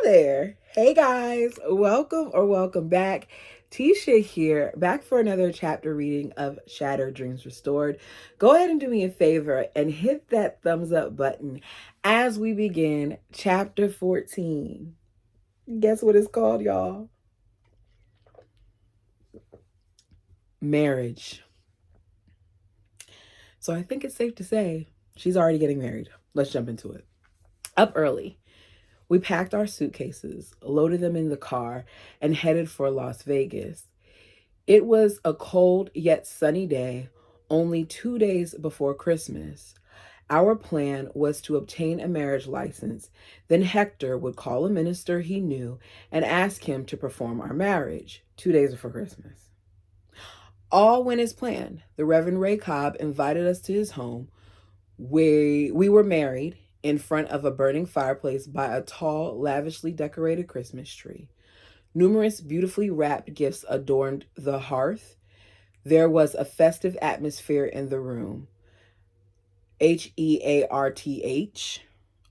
there. Hey guys, welcome back. Tisha here, back for another chapter reading of Shattered Dreams Restored. Go ahead and do me a favor and hit that thumbs up button as we begin chapter 14. Guess what it's called, y'all? Marriage. So I think it's safe to say she's already getting married. Let's jump into it. Up early. We packed our suitcases, loaded them in the car, and headed for Las Vegas. It was a cold yet sunny day, only 2 days before Christmas. Our plan was to obtain a marriage license. Then Hector would call a minister he knew and ask him to perform our marriage 2 days before Christmas. All went as planned. The Reverend Ray Cobb invited us to his home. We were married in front of a burning fireplace by a tall, lavishly decorated Christmas tree. Numerous beautifully wrapped gifts adorned the hearth. There was a festive atmosphere in the room. Hearth.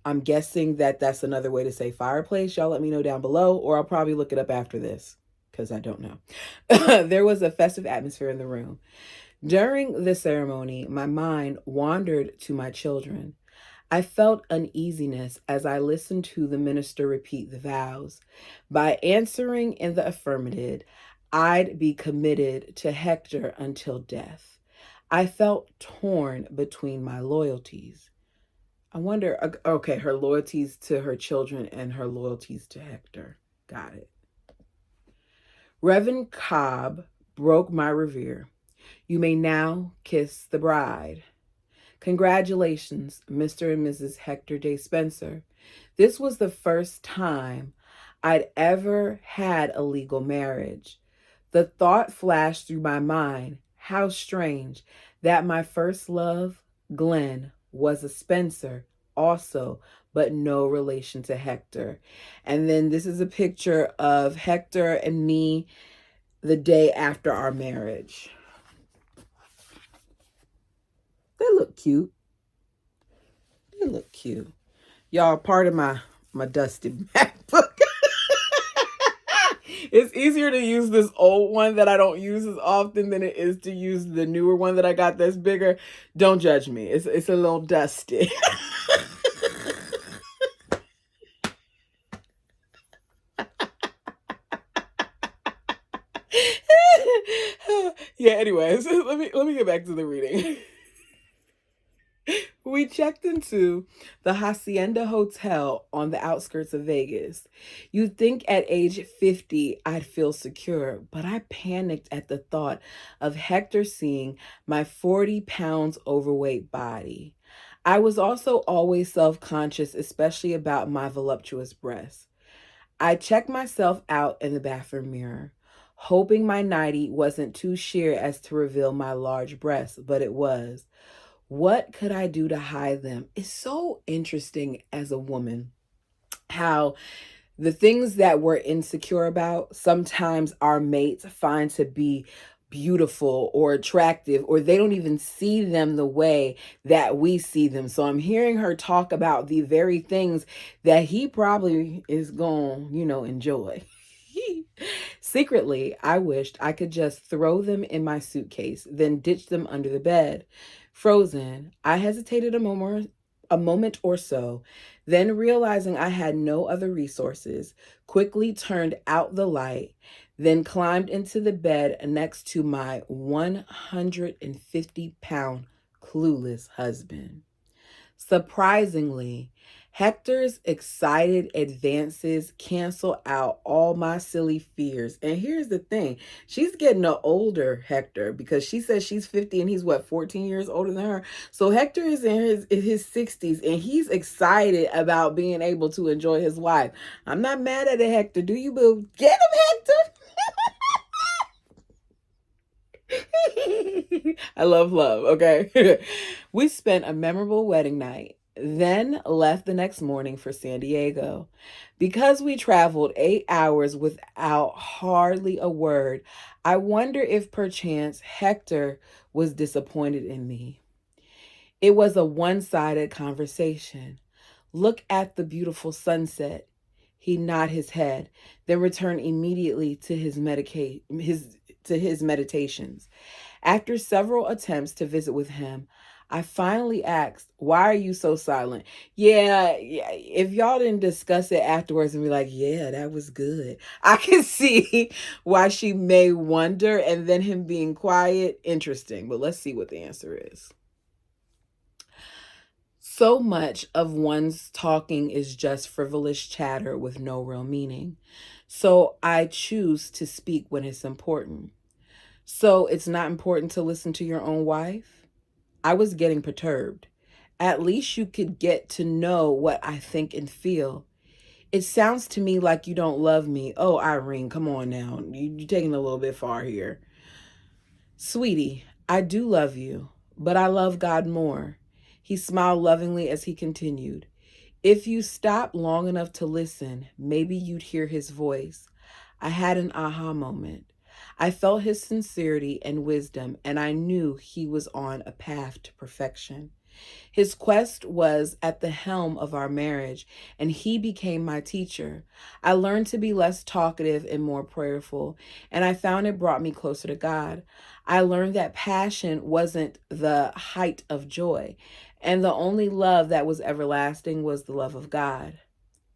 I'm guessing that that's another way to say fireplace. Y'all let me know down below, or I'll probably look it up after this because I don't know. There was a festive atmosphere in the room. During the ceremony, my mind wandered to my children. I felt uneasiness as I listened to the minister repeat the vows. By answering in the affirmative, I'd be committed to Hector until death. I felt torn between my loyalties. I wonder, okay, her loyalties to her children and her loyalties to Hector. Got it. Reverend Cobb broke my revere. You may now kiss the bride. Congratulations, Mr. and Mrs. Hector J. Spencer. This was the first time I'd ever had a legal marriage. The thought flashed through my mind, how strange that my first love, Glenn, was a Spencer also, but no relation to Hector. And then this is a picture of Hector and me the day after our marriage. They look cute. They look cute. Y'all, part of my dusty MacBook. It's easier to use this old one that I don't use as often than it is to use the newer one that I got that's bigger. Don't judge me. It's a little dusty. Yeah, anyways, let me get back to the reading. We checked into the Hacienda Hotel on the outskirts of Vegas. You'd think at age 50 I'd feel secure, but I panicked at the thought of Hector seeing my 40 pounds overweight body. I was also always self-conscious, especially about my voluptuous breasts. I checked myself out in the bathroom mirror, hoping my nightie wasn't too sheer as to reveal my large breasts, but it was. What could I do to hide them? It's so interesting as a woman how the things that we're insecure about, sometimes our mates find to be beautiful or attractive, or they don't even see them the way that we see them. So I'm hearing her talk about the very things that he probably is going, enjoy. Secretly, I wished I could just throw them in my suitcase, then ditch them under the bed. Frozen, I hesitated a moment or so, then realizing I had no other resources, quickly turned out the light, then climbed into the bed next to my 150-pound clueless husband. Surprisingly, Hector's excited advances cancel out all my silly fears. And here's the thing. She's getting an older Hector because she says she's 50 and he's 14 years older than her. So Hector is in his 60s and he's excited about being able to enjoy his wife. I'm not mad at it, Hector. Do you, boo? Get him, Hector. I love, okay? We spent a memorable wedding night, then left the next morning for San Diego. Because we traveled 8 hours without hardly a word, I wonder if perchance Hector was disappointed in me. It was a one-sided conversation. Look at the beautiful sunset. He nodded his head, then returned immediately to his meditations. After several attempts to visit with him, I finally asked, "Why are you so silent?" Yeah, if y'all didn't discuss it afterwards and be like, "Yeah, that was good," I can see why she may wonder, and then him being quiet, interesting. But let's see what the answer is. So much of one's talking is just frivolous chatter with no real meaning. So I choose to speak when it's important. So it's not important to listen to your own wife? I was getting perturbed. At least you could get to know what I think and feel. It sounds to me like you don't love me. Oh, Irene, come on now. You're taking it a little bit far here. Sweetie, I do love you, but I love God more. He smiled lovingly as he continued. If you stop long enough to listen, maybe you'd hear his voice. I had an aha moment. I felt his sincerity and wisdom, and I knew he was on a path to perfection. His quest was at the helm of our marriage, and he became my teacher. I learned to be less talkative and more prayerful, and I found it brought me closer to God. I learned that passion wasn't the height of joy, and the only love that was everlasting was the love of God.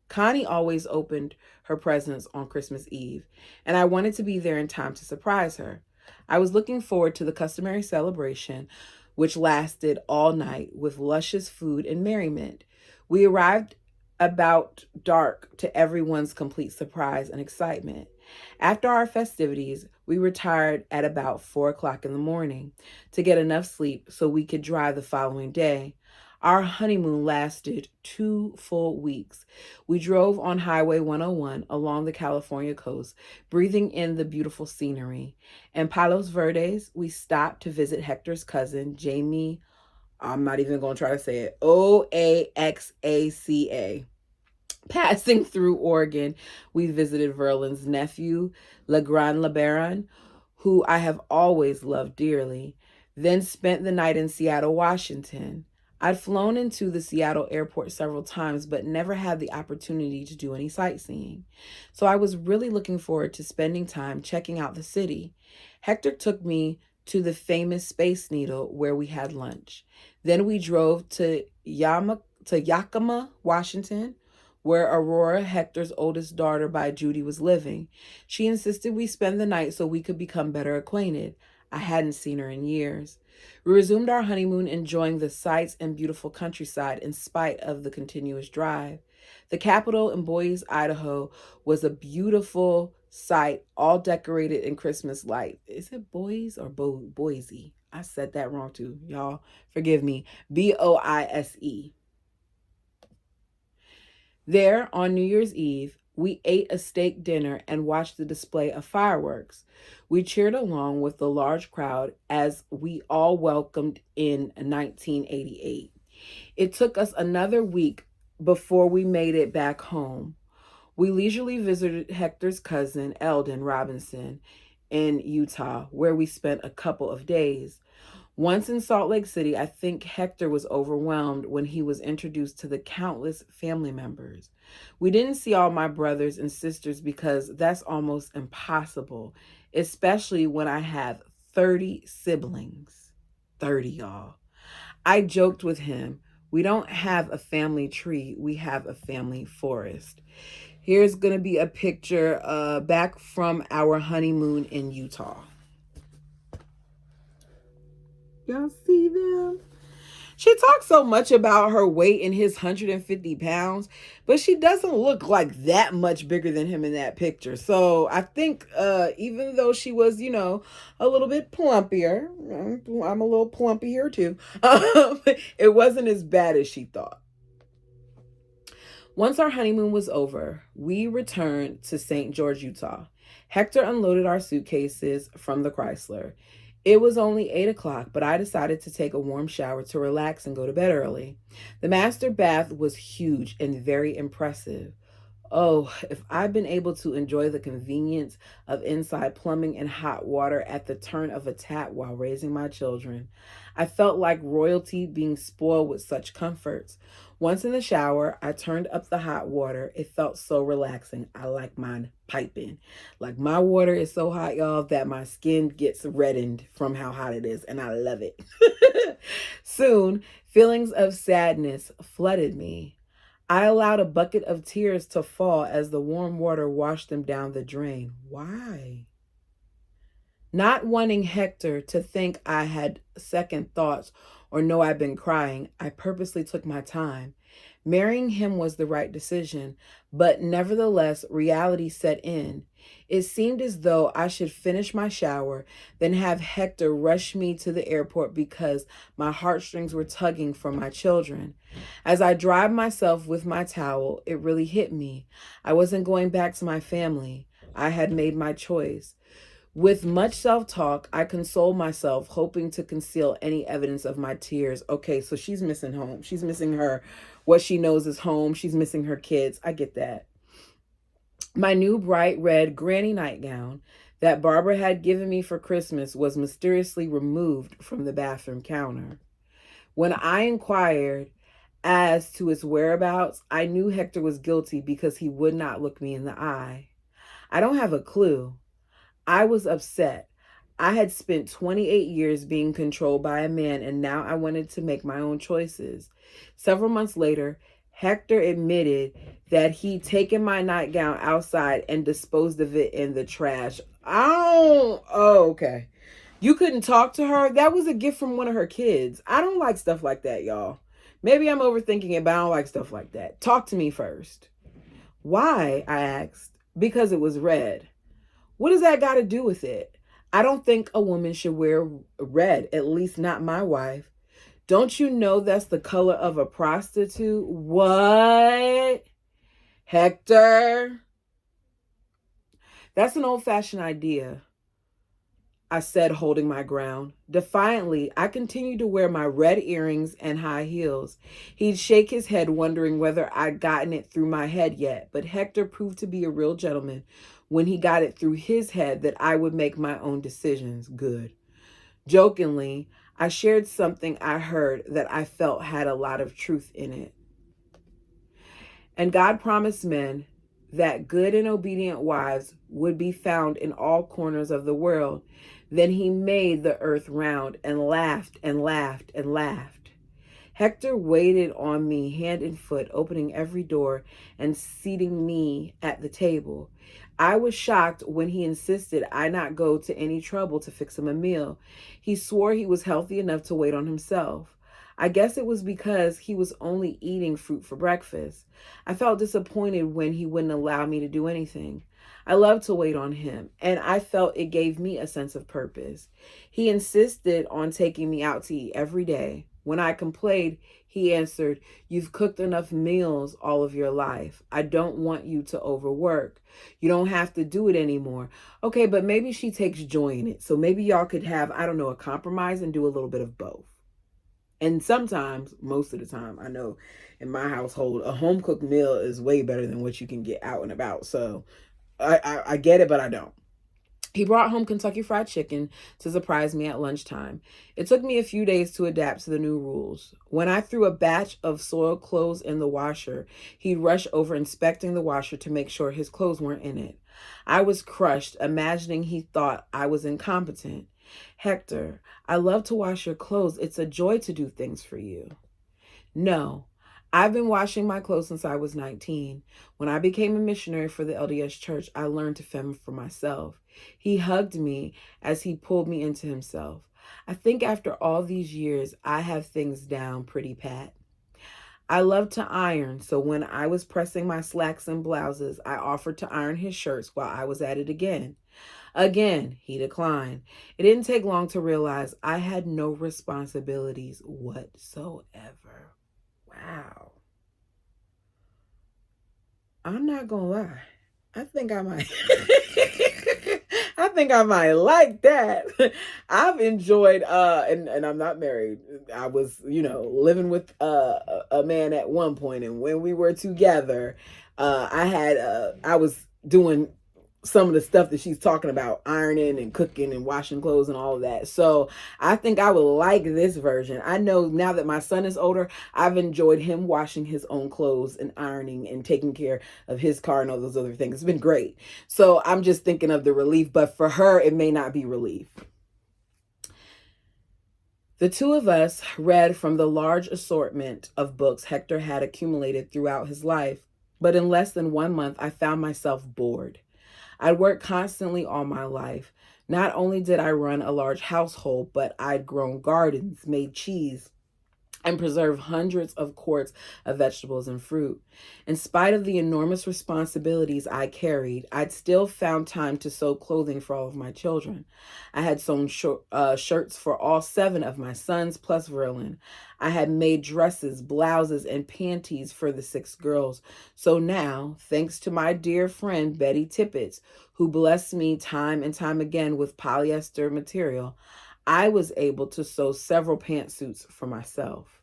Connie always opened her presents on Christmas Eve, and I wanted to be there in time to surprise her. I was looking forward to the customary celebration, which lasted all night with luscious food and merriment. We arrived about dark to everyone's complete surprise and excitement. After our festivities, we retired at about 4 o'clock in the morning to get enough sleep so we could drive the following day. Our honeymoon lasted 2 full weeks. We drove on Highway 101 along the California coast, breathing in the beautiful scenery. In Palos Verdes, we stopped to visit Hector's cousin, Jamie. I'm not even going to try to say it. Oaxaca. Passing through Oregon, we visited Verlin's nephew, Legrand LeBaron, who I have always loved dearly, then spent the night in Seattle, Washington. I'd flown into the Seattle airport several times, but never had the opportunity to do any sightseeing. So I was really looking forward to spending time checking out the city. Hector took me to the famous Space Needle where we had lunch. Then we drove to Yakima, Washington, where Aurora, Hector's oldest daughter by Judy, was living. She insisted we spend the night so we could become better acquainted. I hadn't seen her in years. We resumed our honeymoon, enjoying the sights and beautiful countryside in spite of the continuous drive. The capital in Boise, Idaho, was a beautiful sight, all decorated in Christmas lights. Is it Boise or Boise? I said that wrong too. Y'all, forgive me. Boise. There, on New Year's Eve, we ate a steak dinner and watched the display of fireworks. We cheered along with the large crowd as we all welcomed in 1988. It took us another week before we made it back home. We leisurely visited Hector's cousin, Eldon Robinson, in Utah, where we spent a couple of days. Once in Salt Lake City, I think Hector was overwhelmed when he was introduced to the countless family members. We didn't see all my brothers and sisters because that's almost impossible, especially when I have 30 siblings. 30, y'all. I joked with him, we don't have a family tree, we have a family forest. Here's going to be a picture back from our honeymoon in Utah. Y'all see them? She talks so much about her weight and his 150 pounds, but she doesn't look like that much bigger than him in that picture. So I think even though she was, a little bit plumpier, I'm a little plumpy here too, it wasn't as bad as she thought. Once our honeymoon was over, we returned to St. George, Utah. Hector unloaded our suitcases from the Chrysler. It was only 8 o'clock, but I decided to take a warm shower to relax and go to bed early. The master bath was huge and very impressive. Oh, if I'd been able to enjoy the convenience of inside plumbing and hot water at the turn of a tap while raising my children. I felt like royalty being spoiled with such comforts. Once in the shower, I turned up the hot water. It felt so relaxing. I like mine piping. Like my water is so hot, y'all, that my skin gets reddened from how hot it is, and I love it. Soon, feelings of sadness flooded me. I allowed a bucket of tears to fall as the warm water washed them down the drain. Why? Not wanting Hector to think I had second thoughts or know I'd been crying, I purposely took my time. Marrying him was the right decision, but nevertheless, reality set in. It seemed as though I should finish my shower, then have Hector rush me to the airport because my heartstrings were tugging for my children. As I dried myself with my towel, it really hit me. I wasn't going back to my family. I had made my choice. With much self-talk, I consoled myself, hoping to conceal any evidence of my tears. Okay, so she's missing home. She's missing what she knows is home. She's missing her kids. I get that. My new bright red granny nightgown that Barbara had given me for Christmas was mysteriously removed from the bathroom counter. When I inquired as to its whereabouts, I knew Hector was guilty because he would not look me in the eye. I don't have a clue. I was upset. I had spent 28 years being controlled by a man, and now I wanted to make my own choices. Several months later, Hector admitted that he'd taken my nightgown outside and disposed of it in the trash. Okay. You couldn't talk to her? That was a gift from one of her kids. I don't like stuff like that, y'all. Maybe I'm overthinking it, but I don't like stuff like that. Talk to me first. Why? I asked. Because it was red. What does that got to do with it? I don't think a woman should wear red, at least not my wife. Don't you know that's the color of a prostitute? What? Hector? That's an old-fashioned idea, I said, holding my ground. Defiantly, I continued to wear my red earrings and high heels. He'd shake his head, wondering whether I'd gotten it through my head yet, but Hector proved to be a real gentleman when he got it through his head that I would make my own decisions. Good. Jokingly, I shared something I heard that I felt had a lot of truth in it. And God promised men that good and obedient wives would be found in all corners of the world. Then he made the earth round and laughed and laughed and laughed. Hector waited on me hand and foot, opening every door and seating me at the table. I was shocked when he insisted I not go to any trouble to fix him a meal. He swore he was healthy enough to wait on himself. I guess it was because he was only eating fruit for breakfast. I felt disappointed when he wouldn't allow me to do anything. I loved to wait on him, and I felt it gave me a sense of purpose. He insisted on taking me out to eat every day. When I complained, he answered, "You've cooked enough meals all of your life. I don't want you to overwork. You don't have to do it anymore." Okay, but maybe she takes joy in it. So maybe y'all could have, I don't know, a compromise and do a little bit of both. And sometimes, most of the time, I know in my household, a home cooked meal is way better than what you can get out and about. So I get it, but I don't. He brought home Kentucky Fried Chicken to surprise me at lunchtime. It took me a few days to adapt to the new rules. When I threw a batch of soiled clothes in the washer, he'd rush over inspecting the washer to make sure his clothes weren't in it. I was crushed, imagining he thought I was incompetent. "Hector, I love to wash your clothes. It's a joy to do things for you." No, I've been washing my clothes since I was 19. When I became a missionary for the LDS Church, I learned to fend for myself. He hugged me as he pulled me into himself. I think after all these years, I have things down pretty pat. I love to iron, so when I was pressing my slacks and blouses, I offered to iron his shirts while I was at it again. Again, he declined. It didn't take long to realize I had no responsibilities whatsoever. Wow. I'm not gonna lie. I think I might I think I might like that. I've enjoyed and I'm not married. I was, living with a man at one point, and when we were together, I was doing some of the stuff that she's talking about, ironing and cooking and washing clothes and all of that. So I think I would like this version. I know now that my son is older, I've enjoyed him washing his own clothes and ironing and taking care of his car and all those other things. It's been great. So I'm just thinking of the relief, but for her, it may not be relief. The two of us read from the large assortment of books Hector had accumulated throughout his life, but in less than 1 month, I found myself bored. I'd worked constantly all my life. Not only did I run a large household, but I'd grown gardens, made cheese, and preserved hundreds of quarts of vegetables and fruit. In spite of the enormous responsibilities I carried, I'd still found time to sew clothing for all of my children. I had sewn shirts for all 7 of my sons, plus Verlin. I had made dresses, blouses, and panties for the 6 girls. So now, thanks to my dear friend Betty Tippett, who blessed me time and time again with polyester material, I was able to sew several pantsuits for myself.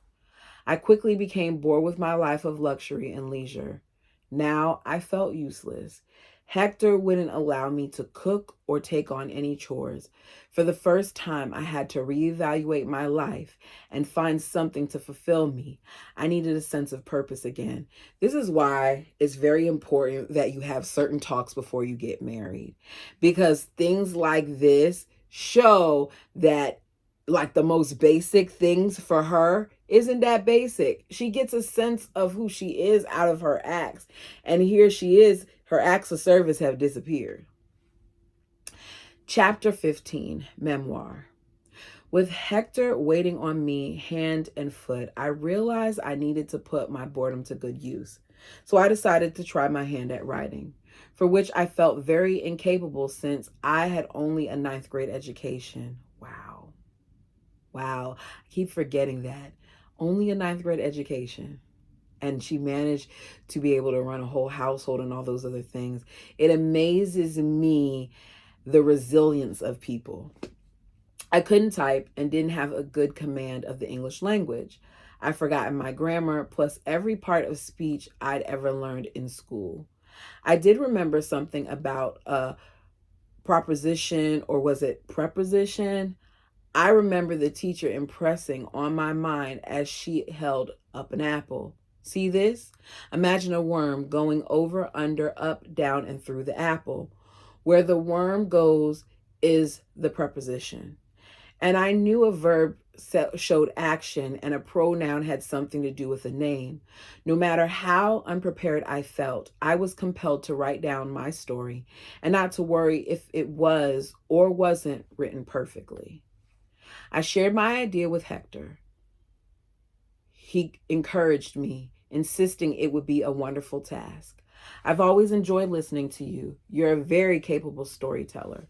I quickly became bored with my life of luxury and leisure. Now I felt useless. Hector wouldn't allow me to cook or take on any chores. For the first time, I had to reevaluate my life and find something to fulfill me. I needed a sense of purpose again. This is why it's very important that you have certain talks before you get married, because things like this show that, like, the most basic things for her isn't that basic. She gets a sense of who she is out of her acts. And here she is, her acts of service have disappeared. Chapter 15, Memoir. With Hector waiting on me hand and foot, I realized I needed to put my boredom to good use. So I decided to try my hand at writing, for which I felt very incapable since I had only a 9th grade education. Wow. I keep forgetting that. Only a 9th grade education. And she managed to be able to run a whole household and all those other things. It amazes me the resilience of people. I couldn't type and didn't have a good command of the English language. I'd forgotten my grammar, plus every part of speech I'd ever learned in school. I did remember something about a proposition, or was it preposition? I remember the teacher impressing on my mind as she held up an apple. See this? Imagine a worm going over, under, up, down, and through the apple. Where the worm goes is the preposition. And I knew a verb showed action and a pronoun had something to do with a name. No matter how unprepared I felt, I was compelled to write down my story and not to worry if it was or wasn't written perfectly. I shared my idea with Hector. He encouraged me, insisting it would be a wonderful task. I've always enjoyed listening to you. You're a very capable storyteller.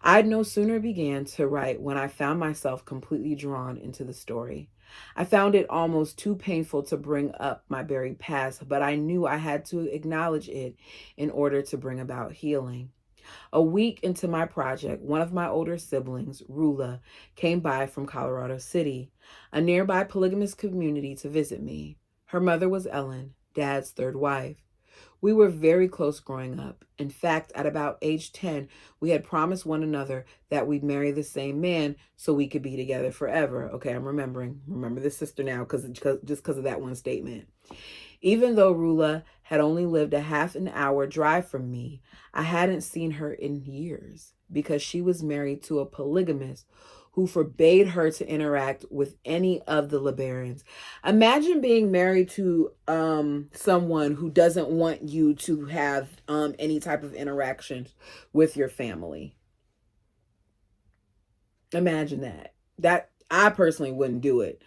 I'd no sooner began to write when I found myself completely drawn into the story. I found it almost too painful to bring up my buried past, but I knew I had to acknowledge it in order to bring about healing. A week into my project, one of my older siblings, Rula, came by from Colorado City, a nearby polygamous community, to visit me. Her mother was Ellen, Dad's 3rd wife. We were very close growing up. In fact, at about age 10, we had promised one another that we'd marry the same man so we could be together forever. Okay, I'm remembering. Remember this sister now just because of that one statement. Even though Rula had only lived a half an hour drive from me, I hadn't seen her in years because she was married to a polygamist who forbade her to interact with any of the LeBarons. Imagine being married to someone who doesn't want you to have any type of interaction with your family. Imagine that. That I personally wouldn't do it.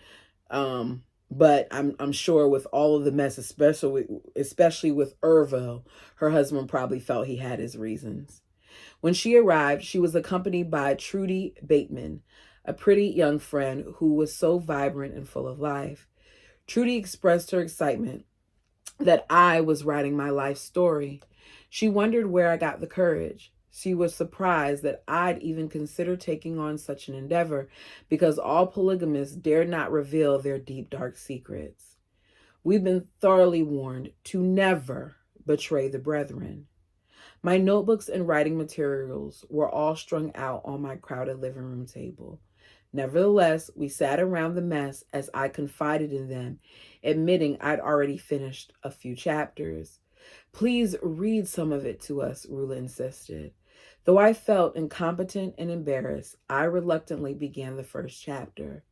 But I'm sure with all of the mess, especially with Irville, her husband probably felt he had his reasons. When she arrived, she was accompanied by Trudy Bateman, a pretty young friend who was so vibrant and full of life. Trudy expressed her excitement that I was writing my life story. She wondered where I got the courage. She was surprised that I'd even consider taking on such an endeavor because all polygamists dare not reveal their deep, dark secrets. We've been thoroughly warned to never betray the brethren. My notebooks and writing materials were all strung out on my crowded living room table. Nevertheless, we sat around the mess as I confided in them, admitting I'd already finished a few chapters. Please read some of it to us, Rula insisted. Though I felt incompetent and embarrassed, I reluctantly began the first chapter.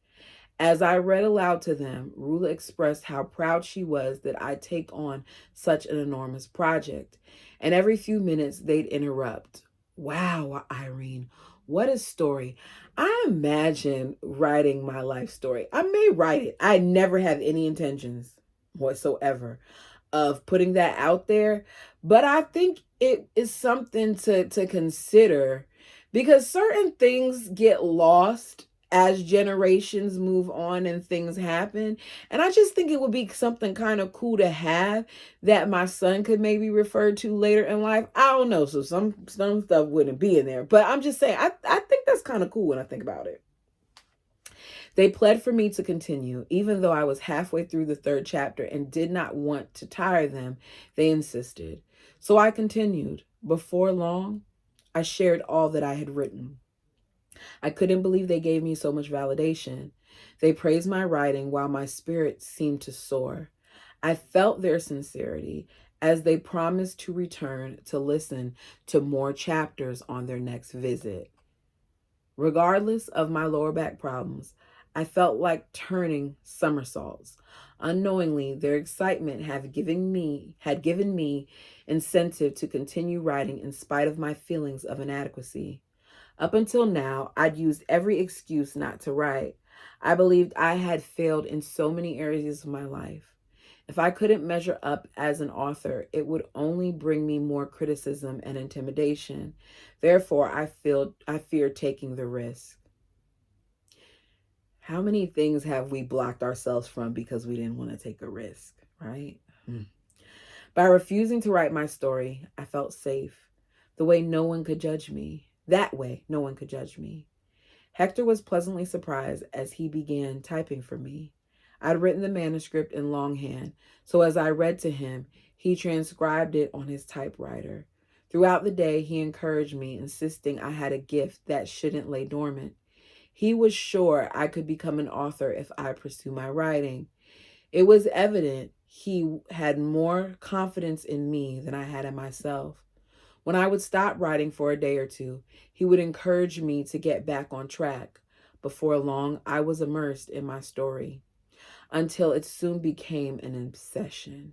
As I read aloud to them, Rula expressed how proud she was that I'd take on such an enormous project. And every few minutes, they'd interrupt. Wow, Irene, what a story. I imagine writing my life story. I may write it. I never have any intentions whatsoever of putting that out there, but I think it is something to consider because certain things get lost as generations move on and things happen. And I just think it would be something kind of cool to have that my son could maybe refer to later in life. I don't know. So some stuff wouldn't be in there. But I'm just saying, I think that's kind of cool when I think about it. They pled for me to continue, even though I was halfway through the third chapter and did not want to tire them. They insisted. So I continued. Before long, I shared all that I had written. I couldn't believe they gave me so much validation. They praised my writing while my spirit seemed to soar. I felt their sincerity as they promised to return to listen to more chapters on their next visit. Regardless of my lower back problems, I felt like turning somersaults. Unknowingly, their excitement had given me incentive to continue writing in spite of my feelings of inadequacy. Up until now, I'd used every excuse not to write. I believed I had failed in so many areas of my life. If I couldn't measure up as an author, it would only bring me more criticism and intimidation. Therefore, I feared taking the risk. How many things have we blocked ourselves from because we didn't want to take a risk, right? By refusing to write my story, I felt safe. The way no one could judge me. That way, no one could judge me. Hector was pleasantly surprised as he began typing for me. I'd written the manuscript in longhand, so as I read to him, he transcribed it on his typewriter. Throughout the day, he encouraged me, insisting I had a gift that shouldn't lay dormant. He was sure I could become an author if I pursue my writing. It was evident he had more confidence in me than I had in myself. When I would stop writing for a day or two, he would encourage me to get back on track. Before long, I was immersed in my story until it soon became an obsession.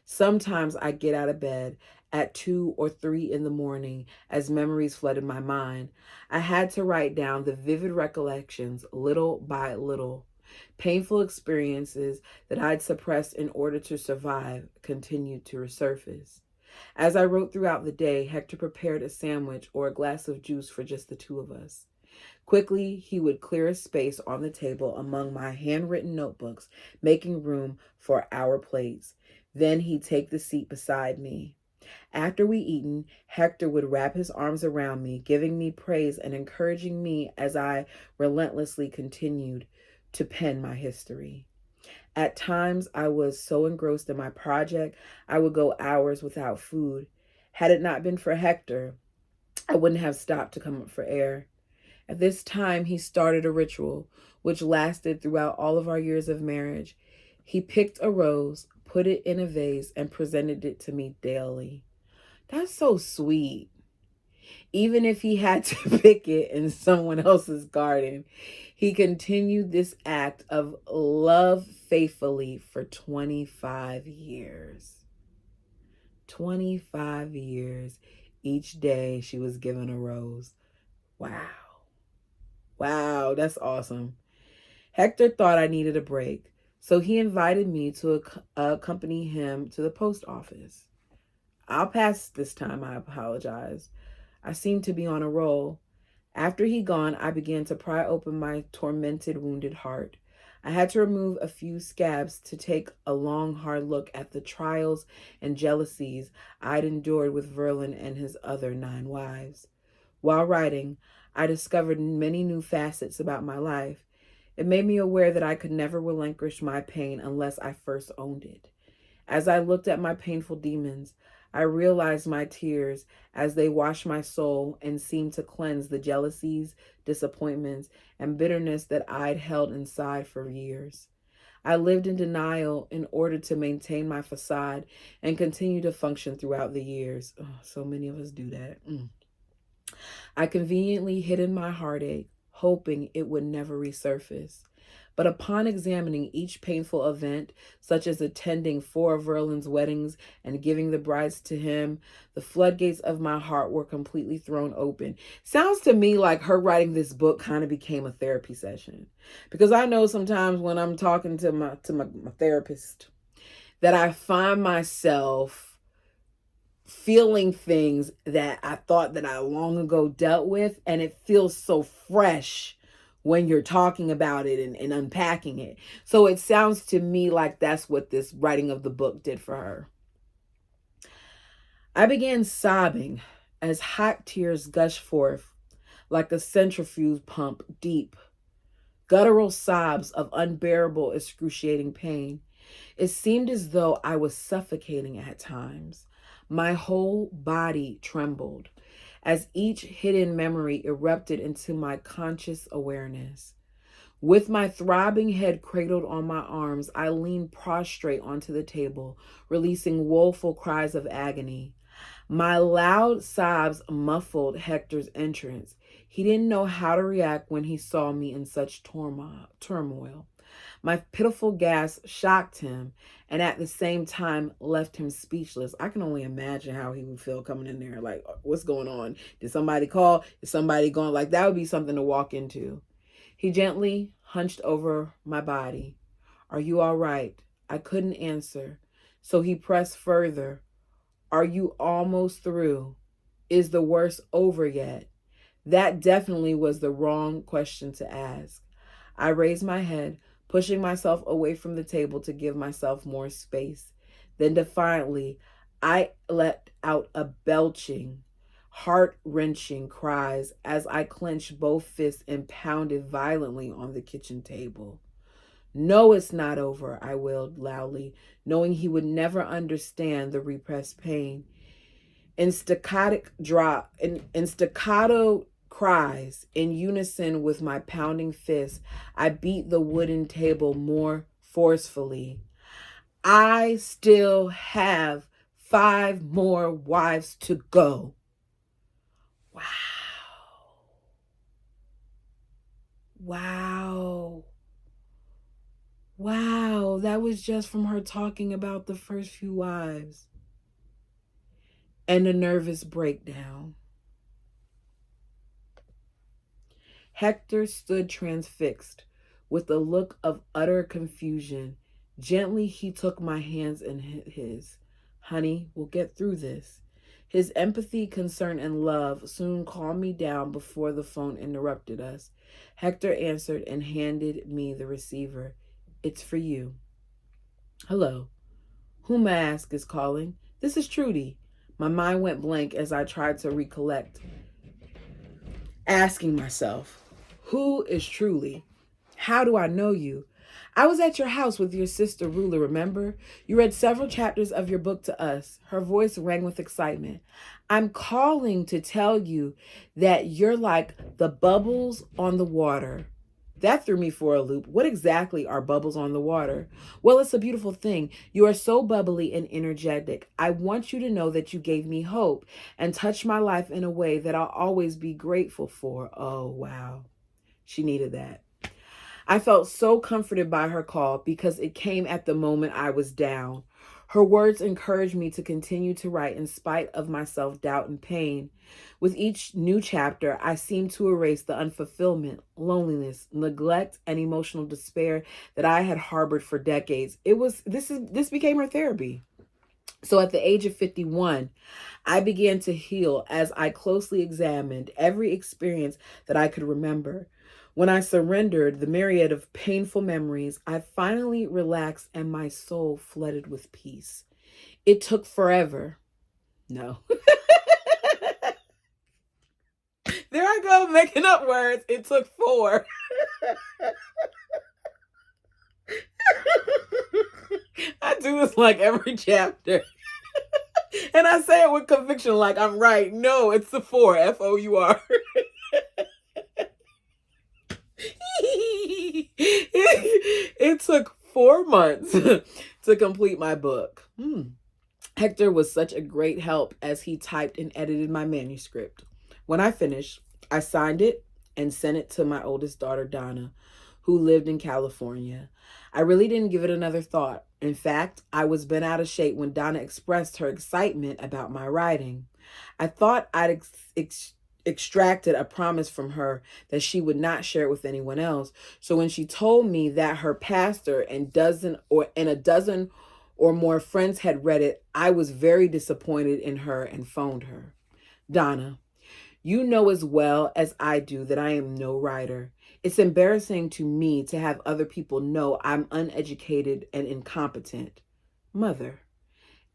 Sometimes I get out of bed at 2 or 3 in the morning as memories flooded my mind. I had to write down the vivid recollections little by little. Painful experiences that I'd suppressed in order to survive continued to resurface. As I wrote throughout the day, Hector prepared a sandwich or a glass of juice for just the two of us. Quickly, he would clear a space on the table among my handwritten notebooks, making room for our plates. Then he'd take the seat beside me. After we eaten, Hector would wrap his arms around me, giving me praise and encouraging me as I relentlessly continued to pen my history. At times, I was so engrossed in my project, I would go hours without food. Had it not been for Hector, I wouldn't have stopped to come up for air. At this time, he started a ritual, which lasted throughout all of our years of marriage. He picked a rose, put it in a vase, and presented it to me daily. That's so sweet. Even if he had to pick it in someone else's garden, he continued this act of love faithfully for 25 years. 25 years. Each day she was given a rose. Wow. Wow, that's awesome. Hector thought I needed a break, so he invited me to accompany him to the post office. I'll pass this time, I apologized. I seemed to be on a roll. After he'd gone, I began to pry open my tormented, wounded heart. I had to remove a few scabs to take a long, hard look at the trials and jealousies I'd endured with Verlin and his other 9 wives. While writing, I discovered many new facets about my life. It made me aware that I could never relinquish my pain unless I first owned it. As I looked at my painful demons, I realized my tears as they washed my soul and seemed to cleanse the jealousies, disappointments, and bitterness that I'd held inside for years. I lived in denial in order to maintain my facade and continue to function throughout the years. Oh, so many of us do that. I conveniently hid in my heartache, hoping it would never resurface. But upon examining each painful event, such as attending 4 of Verlin's weddings and giving the brides to him, the floodgates of my heart were completely thrown open. Sounds to me like her writing this book kind of became a therapy session. Because I know sometimes when I'm talking to my therapist that I find myself feeling things that I thought that I long ago dealt with, and it feels so fresh when you're talking about it and unpacking it. So it sounds to me like that's what this writing of the book did for her. I began sobbing as hot tears gushed forth like a centrifuge pump, deep, guttural sobs of unbearable, excruciating pain. It seemed as though I was suffocating at times. My whole body trembled as each hidden memory erupted into my conscious awareness. With my throbbing head cradled on my arms, I leaned prostrate onto the table, releasing woeful cries of agony. My loud sobs muffled Hector's entrance. He didn't know how to react when he saw me in such turmoil. My pitiful gasp shocked him and at the same time left him speechless. I can only imagine how he would feel coming in there like, what's going on? Did somebody call? Is somebody going? Like, that would be something to walk into. He gently hunched over my body. Are you all right? I couldn't answer. So he pressed further. Are you almost through? Is the worst over yet? That definitely was the wrong question to ask. I raised my head, pushing myself away from the table to give myself more space. Then defiantly, I let out a belching, heart-wrenching cries as I clenched both fists and pounded violently on the kitchen table. No, it's not over, I wailed loudly, knowing he would never understand the repressed pain. In staccato cries, in unison with my pounding fist, I beat the wooden table more forcefully. I still have 5 more wives to go. Wow. Wow. Wow, that was just from her talking about the first few wives and a nervous breakdown. Hector stood transfixed with a look of utter confusion. Gently, he took my hands in his. Honey, we'll get through this. His empathy, concern, and love soon calmed me down before the phone interrupted us. Hector answered and handed me the receiver. It's for you. Hello. Whom I ask is calling? This is Trudy. My mind went blank as I tried to recollect, asking myself, who is Truly? How do I know you? I was at your house with your sister Rula, remember? You read several chapters of your book to us. Her voice rang with excitement. I'm calling to tell you that you're like the bubbles on the water. That threw me for a loop. What exactly are bubbles on the water? Well, it's a beautiful thing. You are so bubbly and energetic. I want you to know that you gave me hope and touched my life in a way that I'll always be grateful for. Oh, wow. She needed that. I felt so comforted by her call because it came at the moment I was down. Her words encouraged me to continue to write in spite of my self-doubt and pain. With each new chapter, I seemed to erase the unfulfillment, loneliness, neglect, and emotional despair that I had harbored for decades. This became her therapy. So at the age of 51, I began to heal as I closely examined every experience that I could remember. When I surrendered the myriad of painful memories, I finally relaxed and my soul flooded with peace. It took forever. No. There I go, making up words. It took 4. I do this like every chapter. And I say it with conviction like I'm right. No, it's the 4. Four. It took 4 months to complete my book. Hector was such a great help as he typed and edited my manuscript. When I finished, I signed it and sent it to my oldest daughter, Donna, who lived in California. I really didn't give it another thought. In fact, I was bent out of shape when Donna expressed her excitement about my writing. I thought I'd extracted a promise from her that she would not share it with anyone else. So when she told me that her pastor and a dozen or more friends had read it, I was very disappointed in her and phoned her. Donna, you know as well as I do that I am no writer. It's embarrassing to me to have other people know I'm uneducated and incompetent. Mother,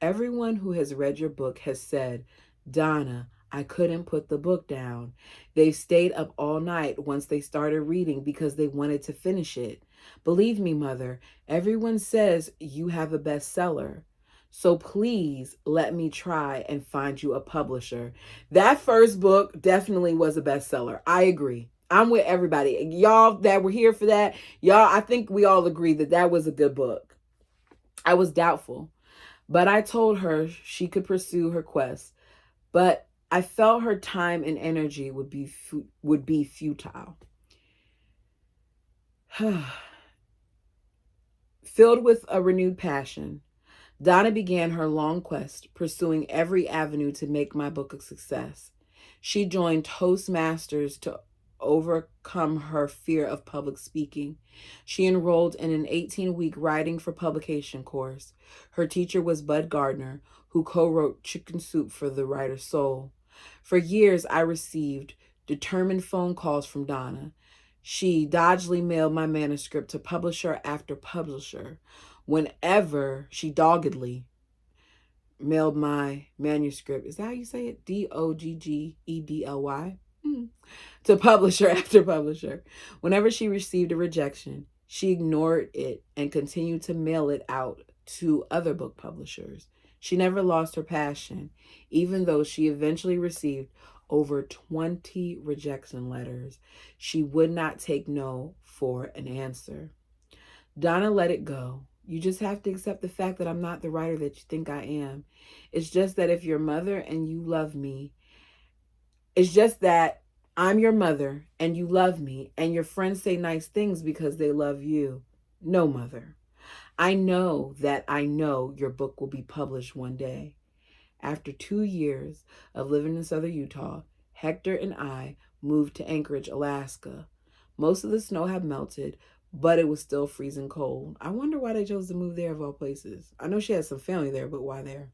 everyone who has read your book has said, Donna, I couldn't put the book down. They stayed up all night once they started reading because they wanted to finish it. Believe me, Mother, everyone says you have a bestseller. So please let me try and find you a publisher. That first book definitely was a bestseller. I agree. I'm with everybody. Y'all that were here for that, I think we all agree that that was a good book. I was doubtful, but I told her she could pursue her quest. But I felt her time and energy would be futile. Filled with a renewed passion, Donna began her long quest, pursuing every avenue to make my book a success. She joined Toastmasters to overcome her fear of public speaking. She enrolled in an 18-week writing for publication course. Her teacher was Bud Gardner, who co-wrote Chicken Soup for the Writer's Soul. For years, I received determined phone calls from Donna. She doggedly mailed my manuscript to publisher after publisher. Whenever she doggedly mailed my manuscript, is that how you say it? Doggedly? To publisher after publisher. Whenever she received a rejection, she ignored it and continued to mail it out to other book publishers. She never lost her passion, even though she eventually received over 20 rejection letters. She would not take no for an answer. Donna let it go. You just have to accept the fact that I'm not the writer that you think I am. It's just that if you're mother and you love me, it's just that I'm your mother and you love me and your friends say nice things because they love you. No, mother. I know your book will be published one day. After 2 years of living in southern Utah, Hector and I moved to Anchorage, Alaska. Most of the snow had melted, but it was still freezing cold. I wonder why they chose to move there of all places. I know she had some family there, but why there?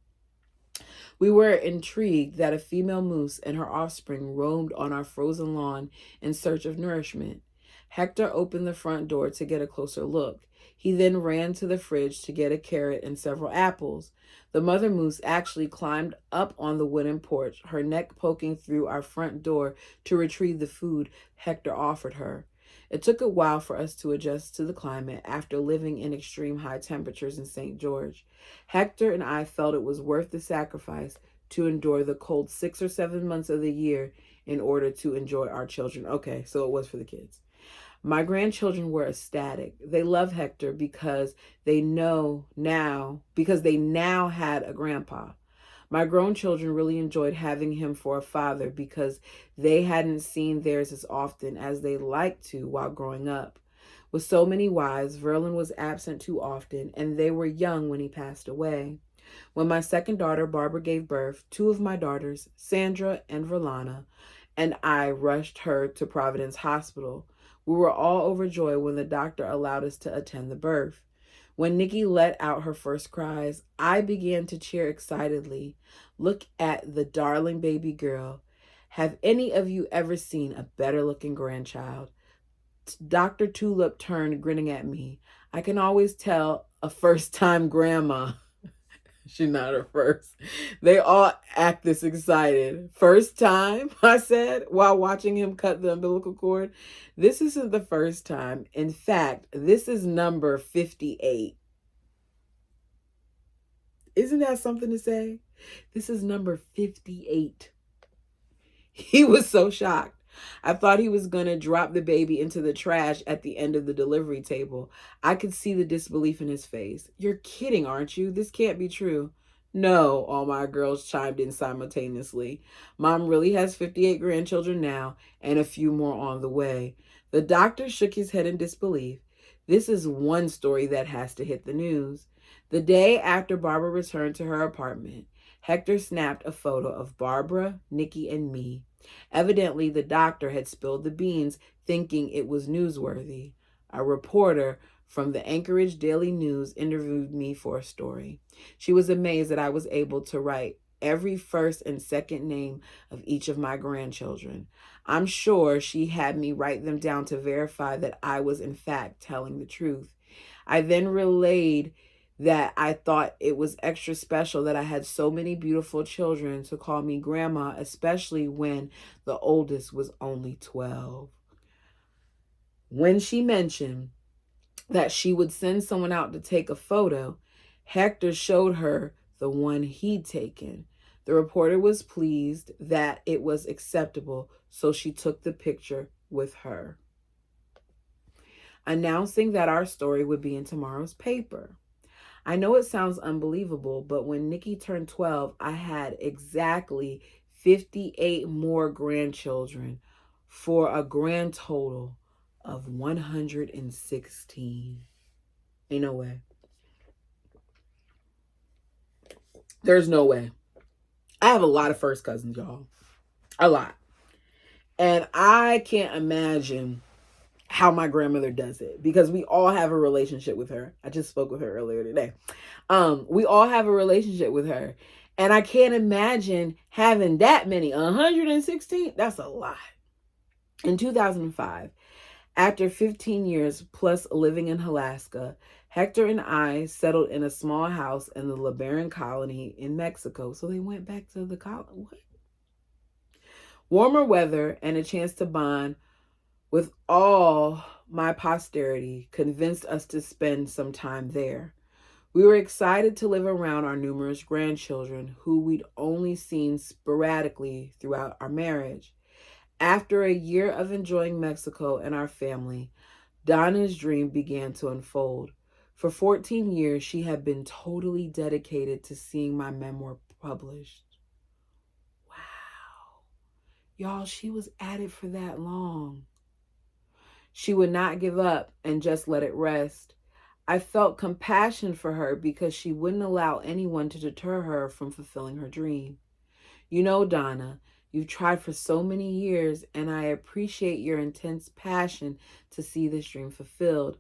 We were intrigued that a female moose and her offspring roamed on our frozen lawn in search of nourishment. Hector opened the front door to get a closer look. He then ran to the fridge to get a carrot and several apples. The mother moose actually climbed up on the wooden porch, her neck poking through our front door to retrieve the food Hector offered her. It took a while for us to adjust to the climate after living in extreme high temperatures in St. George. Hector and I felt it was worth the sacrifice to endure the cold 6 or 7 months of the year in order to enjoy our children. Okay, so it was for the kids. My grandchildren were ecstatic. They love Hector because they now had a grandpa. My grown children really enjoyed having him for a father because they hadn't seen theirs as often as they liked to while growing up. With so many wives, Verlin was absent too often, and they were young when he passed away. When my second daughter, Barbara, gave birth, 2 of my daughters, Sandra and Verlana, and I rushed her to Providence Hospital. We were all overjoyed when the doctor allowed us to attend the birth. When Nikki let out her first cries, I began to cheer excitedly. Look at the darling baby girl. Have any of you ever seen a better looking grandchild? Dr. Tulip turned, grinning at me. I can always tell a first-time grandma. She's not her first. They all act this excited. First time, I said, while watching him cut the umbilical cord. This isn't the first time. In fact, this is number 58. Isn't that something to say? This is number 58. He was so shocked. I thought he was going to drop the baby into the trash at the end of the delivery table. I could see the disbelief in his face. You're kidding, aren't you? This can't be true. No, all my girls chimed in simultaneously. Mom really has 58 grandchildren now and a few more on the way. The doctor shook his head in disbelief. This is one story that has to hit the news. The day after Barbara returned to her apartment, Hector snapped a photo of Barbara, Nikki, and me. Evidently, the doctor had spilled the beans, thinking it was newsworthy. A reporter from the Anchorage Daily News interviewed me for a story. She was amazed that I was able to write every first and second name of each of my grandchildren. I'm sure she had me write them down to verify that I was in fact telling the truth. I then relayed that I thought it was extra special that I had so many beautiful children to call me grandma, especially when the oldest was only 12. When she mentioned that she would send someone out to take a photo, Hector showed her the one he'd taken. The reporter was pleased that it was acceptable, so she took the picture with her, announcing that our story would be in tomorrow's paper. I know it sounds unbelievable, but when Nikki turned 12, I had exactly 58 more grandchildren for a grand total of 116. Ain't no way. There's no way. I have a lot of first cousins, y'all. A lot. And I can't imagine how my grandmother does it, because we all have a relationship with her. I just spoke with her earlier today. We all have a relationship with her. And I can't imagine having that many. 116? That's a lot. In 2005, after 15 years plus living in Alaska, Hector and I settled in a small house in the LeBaron colony in Mexico. So they went back to the colony. What? Warmer weather and a chance to bond with all my posterity convinced us to spend some time there. We were excited to live around our numerous grandchildren who we'd only seen sporadically throughout our marriage. After a year of enjoying Mexico and our family, Donna's dream began to unfold. For 14 years, she had been totally dedicated to seeing my memoir published. Wow. Y'all, she was at it for that long. She would not give up and just let it rest. I felt compassion for her because she wouldn't allow anyone to deter her from fulfilling her dream. You know, Donna, you've tried for so many years, and I appreciate your intense passion to see this dream fulfilled.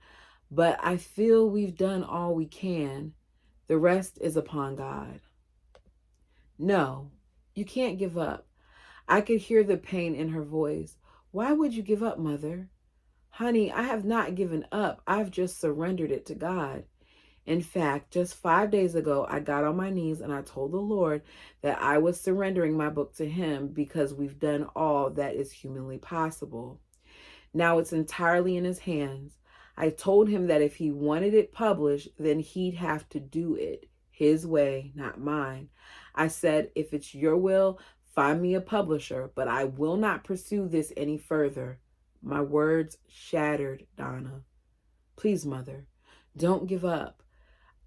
But I feel we've done all we can. The rest is upon God. No, you can't give up. I could hear the pain in her voice. Why would you give up, Mother? Honey, I have not given up. I've just surrendered it to God. In fact, just 5 days ago, I got on my knees and I told the Lord that I was surrendering my book to Him because we've done all that is humanly possible. Now it's entirely in His hands. I told Him that if He wanted it published, then He'd have to do it His way, not mine. I said, if it's your will, find me a publisher, but I will not pursue this any further. My words shattered Donna. Please, Mother, don't give up.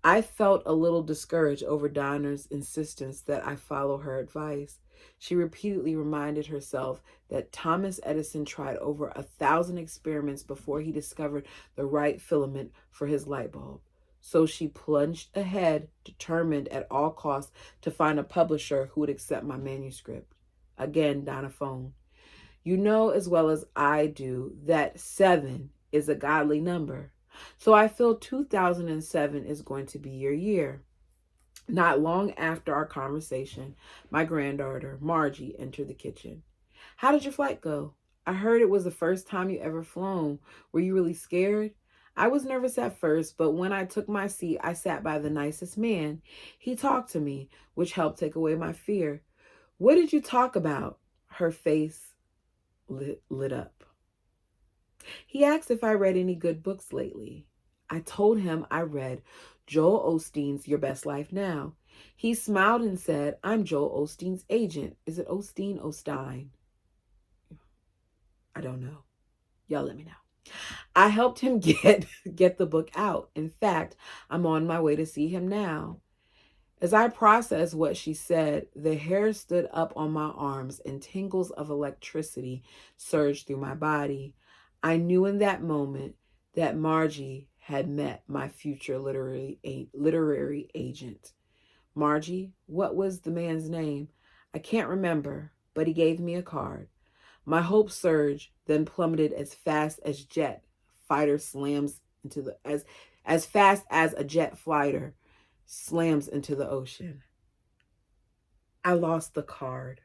I felt a little discouraged over Donna's insistence that I follow her advice. She repeatedly reminded herself that Thomas Edison tried over 1,000 experiments before he discovered the right filament for his light bulb. So she plunged ahead, determined at all costs to find a publisher who would accept my manuscript. Again, Donna phoned. You know as well as I do that 7 is a godly number. So I feel 2007 is going to be your year. Not long after our conversation, my granddaughter, Margie, entered the kitchen. How did your flight go? I heard it was the first time you ever flown. Were you really scared? I was nervous at first, but when I took my seat, I sat by the nicest man. He talked to me, which helped take away my fear. What did you talk about? Her face lit up. He asked if I read any good books lately. I told him I read Joel Osteen's Your Best Life Now. He smiled and said, I'm Joel Osteen's agent. Is it Osteen, Osteen? I don't know. Y'all let me know. I helped him get the book out. In fact, I'm on my way to see him now. As I processed what she said, the hair stood up on my arms and tingles of electricity surged through my body. I knew in that moment that Margie had met my future literary agent. Margie, what was the man's name? I can't remember, but he gave me a card. My hope surged, then plummeted as fast as jet fighter slams into the as fast as a jet fighter slams into the ocean. I lost the card.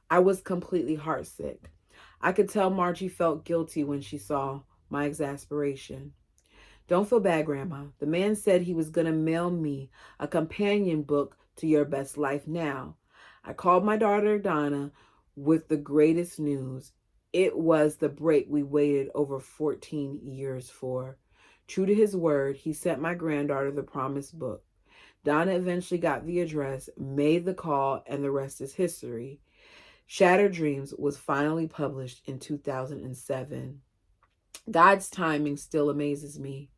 I was completely heartsick. I could tell Margie felt guilty when she saw my exasperation. Don't feel bad, Grandma. The man said he was going to mail me a companion book to Your Best Life Now. I called my daughter Donna with the greatest news. It was the break we waited over 14 years for. True to his word, he sent my granddaughter the promised book. Donna eventually got the address, made the call, and the rest is history. Shattered Dreams was finally published in 2007. God's timing still amazes me.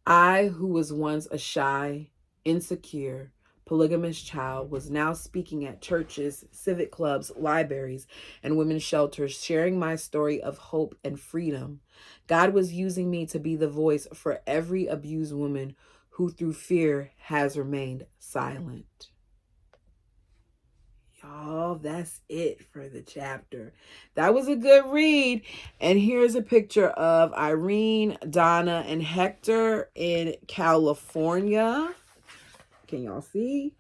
I, who was once a shy, insecure, polygamous child, was now speaking at churches, civic clubs, libraries, and women's shelters, sharing my story of hope and freedom. God was using me to be the voice for every abused woman who, through fear, has remained silent. Y'all, that's it for the chapter. That was a good read. And here's a picture of Irene, Donna, and Hector in California. Can y'all see?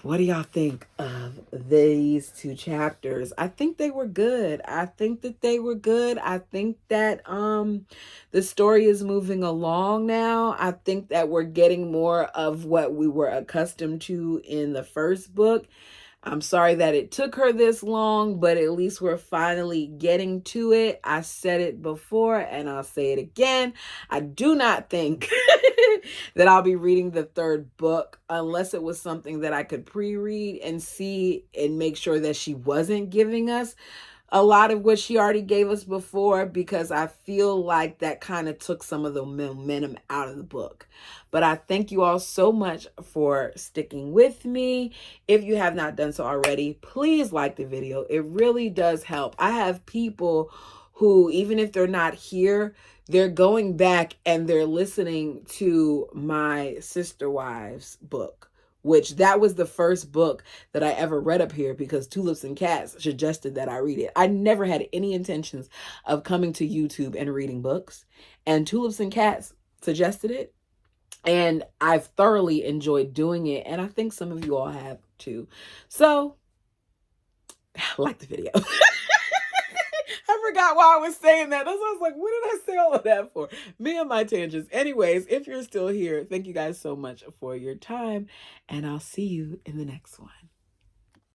What do y'all think of these two chapters? I think they were good. I think that the story is moving along now. I think that we're getting more of what we were accustomed to in the first book. I'm sorry that it took her this long, but at least we're finally getting to it. I said it before and I'll say it again. I do not think that I'll be reading the third book unless it was something that I could pre-read and see and make sure that she wasn't giving us a lot of what she already gave us before, because I feel like that kind of took some of the momentum out of the book. But I thank you all so much for sticking with me. If you have not done so already, please like the video. It really does help. I have people who, even if they're not here, they're going back and they're listening to my Sister Wives book, which that was the first book that I ever read up here because Tulips and Cats suggested that I read it. I never had any intentions of coming to YouTube and reading books, and Tulips and Cats suggested it, and I've thoroughly enjoyed doing it, and I think some of you all have too. So, like the video. I forgot why I was saying that. That's why I was like, what did I say all of that for? Me and my tangents. Anyways, if you're still here, thank you guys so much for your time, and I'll see you in the next one.